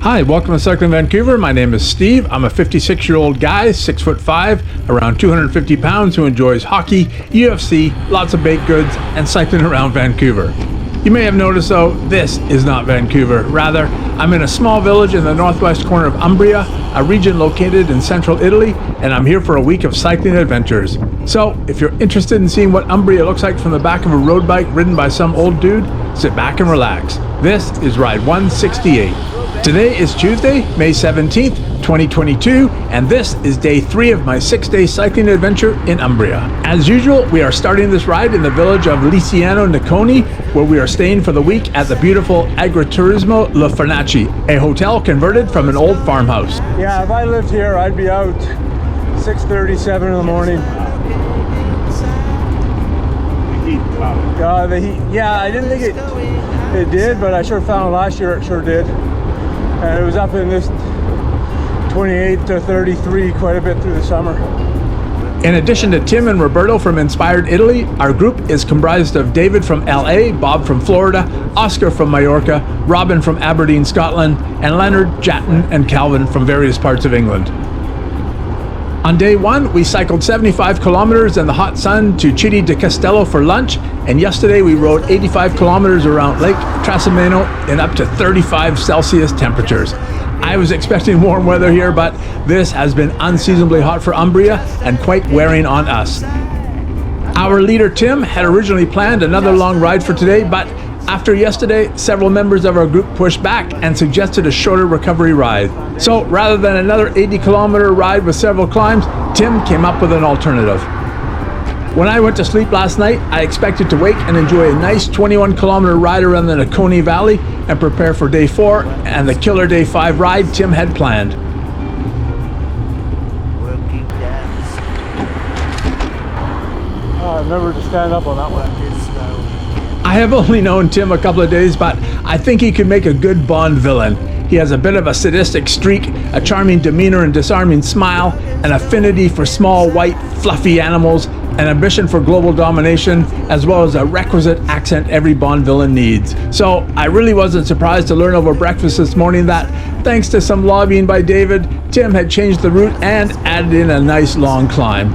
Hi, welcome to Cycl'n Vancouver. My name is Steve. I'm a 56-year-old guy, 6'5", around 250 pounds, who enjoys hockey, UFC, lots of baked goods, and cycling around Vancouver. You may have noticed, though, this is not Vancouver. Rather, I'm in a small village in the northwest corner of Umbria, a region located in central Italy, and I'm here for a week of cycling adventures. So, if you're interested in seeing what Umbria looks like from the back of a road bike ridden by some old dude, sit back and relax. This is Ride 168. Today is Tuesday, May 17th, 2022, and this is day 3 of my 6-day cycling adventure in Umbria. As usual, we are starting this ride in the village of Lisciano Niccone, where we are staying for the week at the beautiful Agriturismo le Fornaci, a hotel converted from an old farmhouse. Yeah, if I lived here, I'd be out 6:37 in the morning. The heat, yeah, I didn't think it did, but I sure found last year it sure did. And it was up in this 28 to 33 quite a bit through the summer. In addition to Tim and Roberto from Inspired Italy, our group is comprised of David from LA, Bob from Florida, Oscar from Majorca, Robyn from Aberdeen, Scotland, and Leonard, Jatin and Calvin from various parts of England. On day 1, we cycled 75 kilometers in the hot sun to Citti di Castello for lunch, and yesterday we rode 85 kilometers around Lake Trasimeno in up to 35 Celsius temperatures. I was expecting warm weather here, but this has been unseasonably hot for Umbria and quite wearing on us. Our leader Tim had originally planned another long ride for today, but after yesterday, several members of our group pushed back and suggested a shorter recovery ride. So rather than another 80-kilometer ride with several climbs, Tim came up with an alternative. When I went to sleep last night, I expected to wake and enjoy a nice 21-kilometer ride around the Niccone Valley and prepare for day 4 and the killer day 5 ride Tim had planned. Remember to stand up on that one. I have only known Tim a couple of days, but I think he could make a good Bond villain. He has a bit of a sadistic streak, a charming demeanor and disarming smile, an affinity for small, white, fluffy animals, an ambition for global domination, as well as a requisite accent every Bond villain needs. So I really wasn't surprised to learn over breakfast this morning that, thanks to some lobbying by David, Tim had changed the route and added in a nice long climb.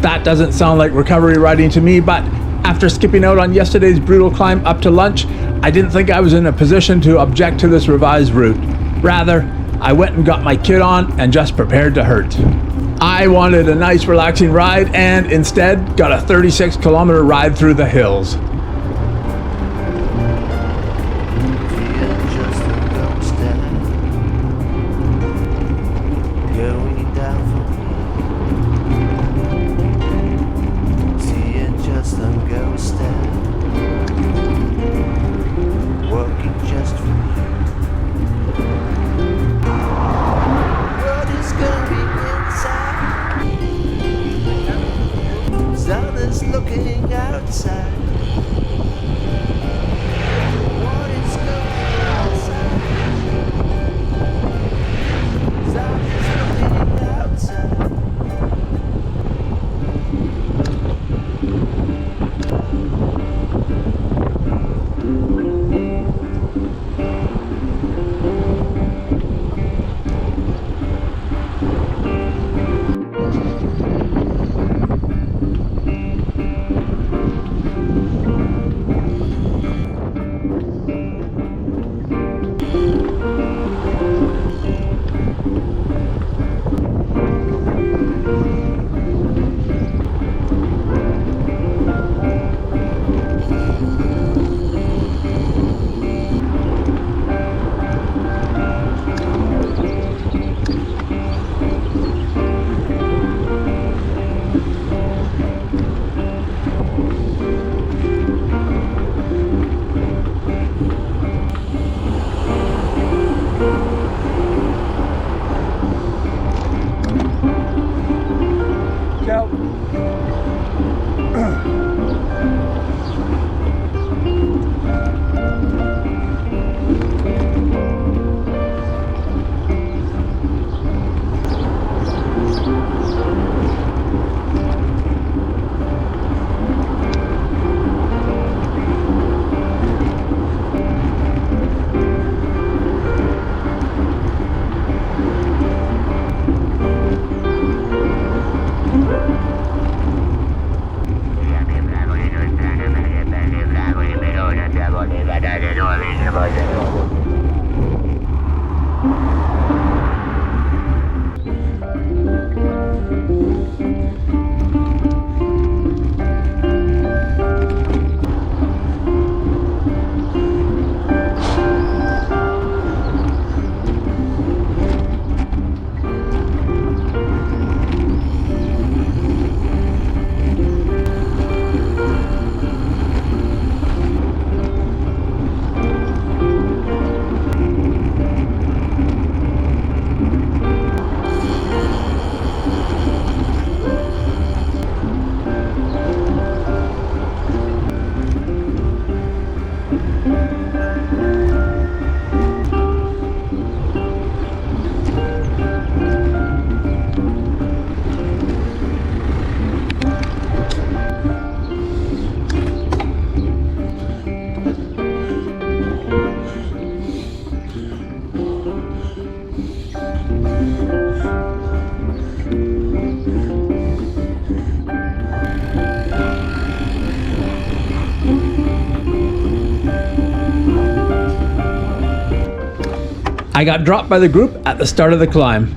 That doesn't sound like recovery riding to me, but after skipping out on yesterday's brutal climb up to lunch, I didn't think I was in a position to object to this revised route. Rather, I went and got my kit on and just prepared to hurt. I wanted a nice relaxing ride and instead got a 36-kilometer ride through the hills. Looking outside. I got dropped by the group at the start of the climb.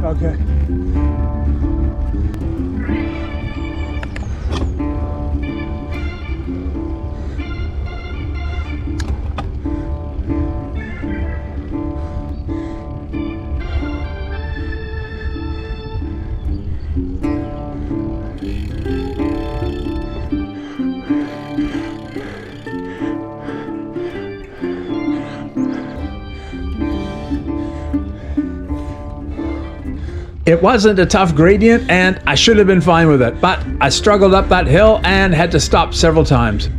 Okay. It wasn't a tough gradient and I should have been fine with it, but I struggled up that hill and had to stop several times.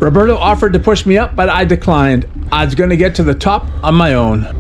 Roberto offered to push me up, but I declined. I was going to get to the top on my own.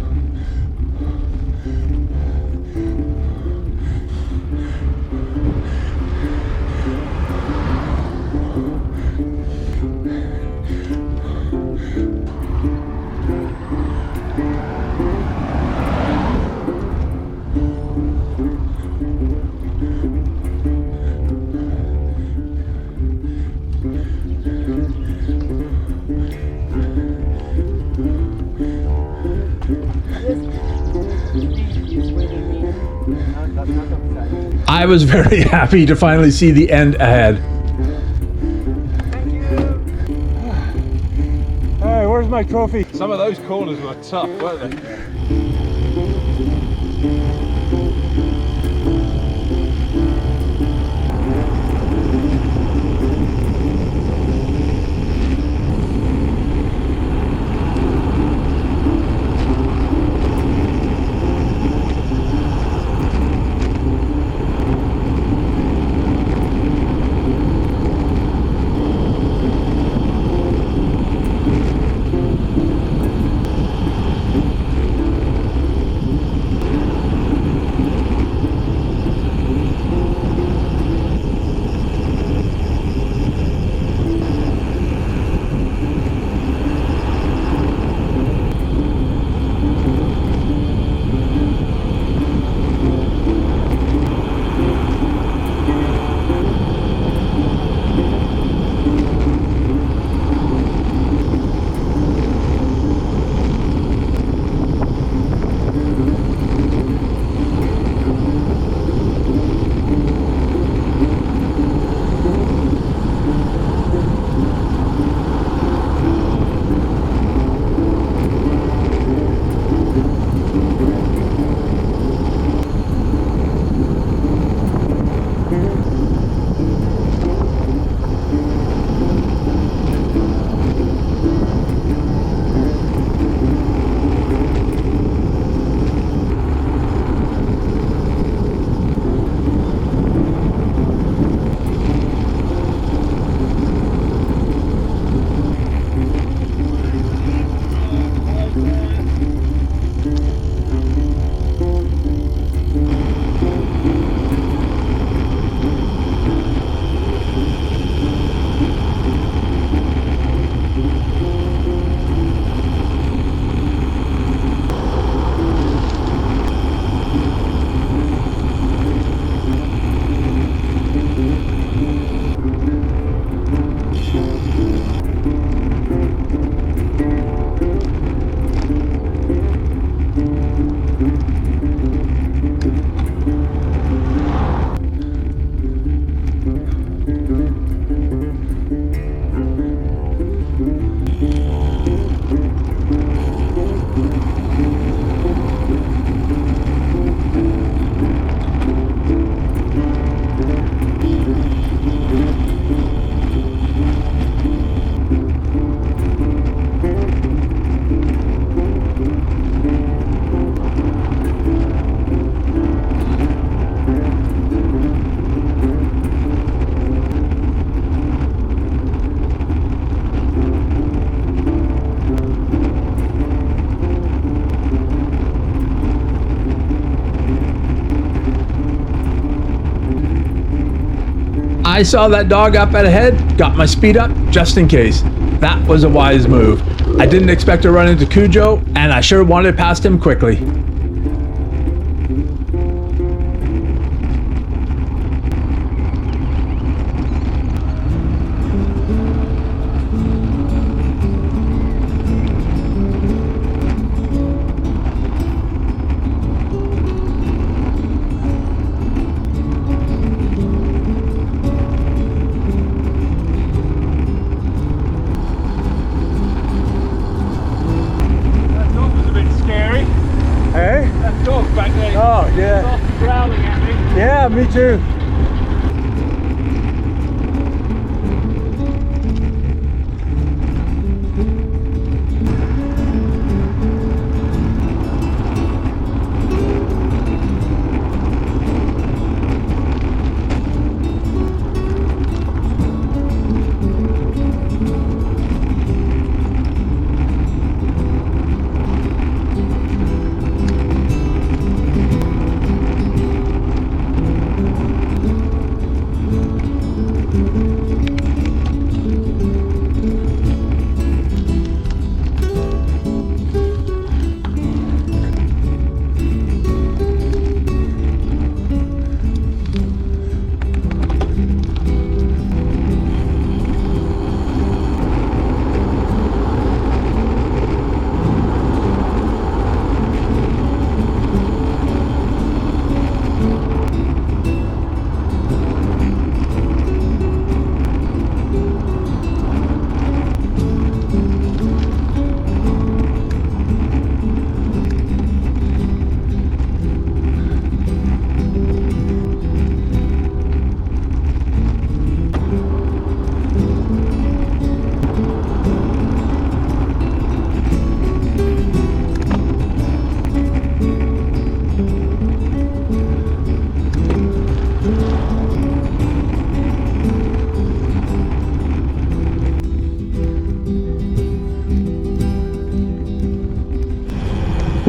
I was very happy to finally see the end ahead. All right, where's my trophy? Some of those corners were tough, weren't they? I saw that dog up ahead, got my speed up just in case. That was a wise move. I didn't expect to run into Cujo, and I sure wanted past him quickly. Me too.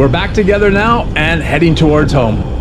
We're back together now and heading towards home.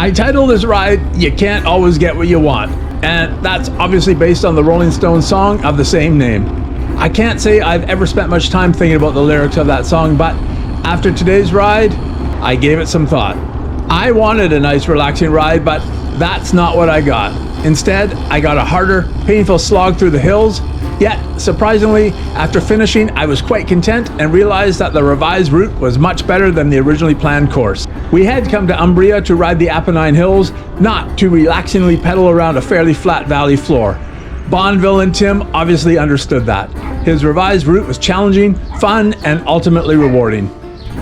I titled this ride, You Can't Always Get What You Want, and that's obviously based on the Rolling Stones song of the same name. I can't say I've ever spent much time thinking about the lyrics of that song, but after today's ride, I gave it some thought. I wanted a nice relaxing ride, but that's not what I got. Instead, I got a harder, painful slog through the hills. Yet, surprisingly, after finishing, I was quite content and realized that the revised route was much better than the originally planned course. We had come to Umbria to ride the Apennine Hills, not to relaxingly pedal around a fairly flat valley floor. Bonneville and Tim obviously understood that. His revised route was challenging, fun, and ultimately rewarding.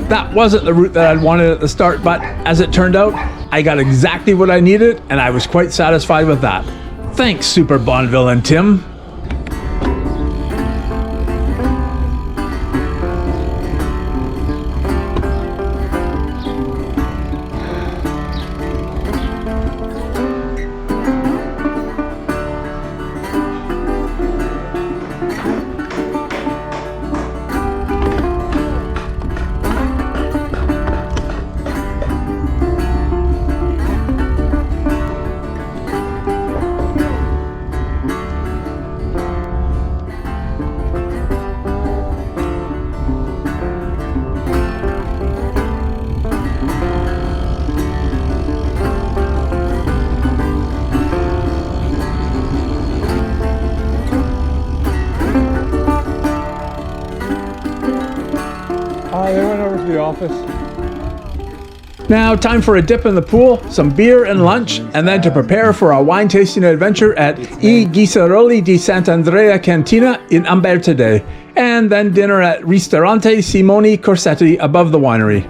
That wasn't the route that I'd wanted at the start, but as it turned out, I got exactly what I needed, and I was quite satisfied with that. Thanks, Super Bonneville and Tim. They went over to the office. Now, time for a dip in the pool, some beer and lunch, and then to prepare for our wine tasting adventure at I Ghisaroli di Sant'Andrea Cantina in Umbria today, and then dinner at Ristorante Simone Corsetti above the winery.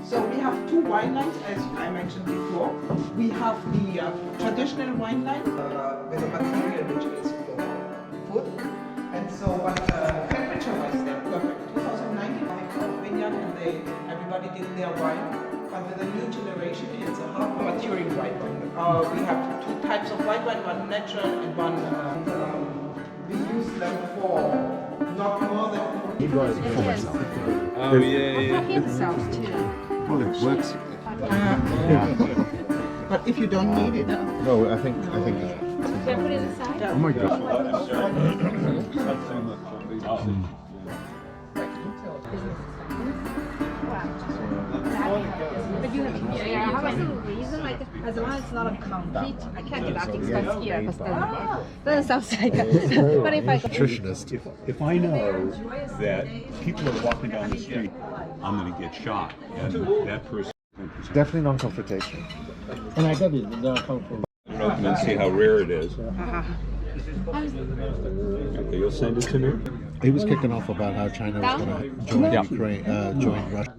So we have two wine lines, as I mentioned before. We have the traditional wine line with a material which is for food. And so, but temperature-wise, they're perfect. 2019, vineyard, and everybody did their wine. But with the new generation, it's a half maturing white wine. We have two types of white wine, one natural and one. We use them for not more than. Oh yeah. Himself too. Well, it works. But if you don't need it. No, I think. Can I put it aside? Oh my God. But you have, yeah, how about the reason? Like, as long as it's not a complete, I can't do that expense here because then it sounds like. But if I go. Nutritionist. If I know that people are walking down the street, I'm going to get shot, and that person. Definitely non-confrontation. And open and see how rare it is. Okay, you'll send it to me. He was kicking off about how China was going to join Ukraine, join Russia.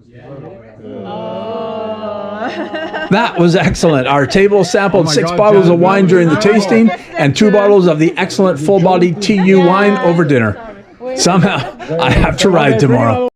That was excellent. Our table sampled 6 bottles of wine during the tasting and 2 bottles of the excellent full-bodied TU wine over dinner. Somehow, I have to ride tomorrow.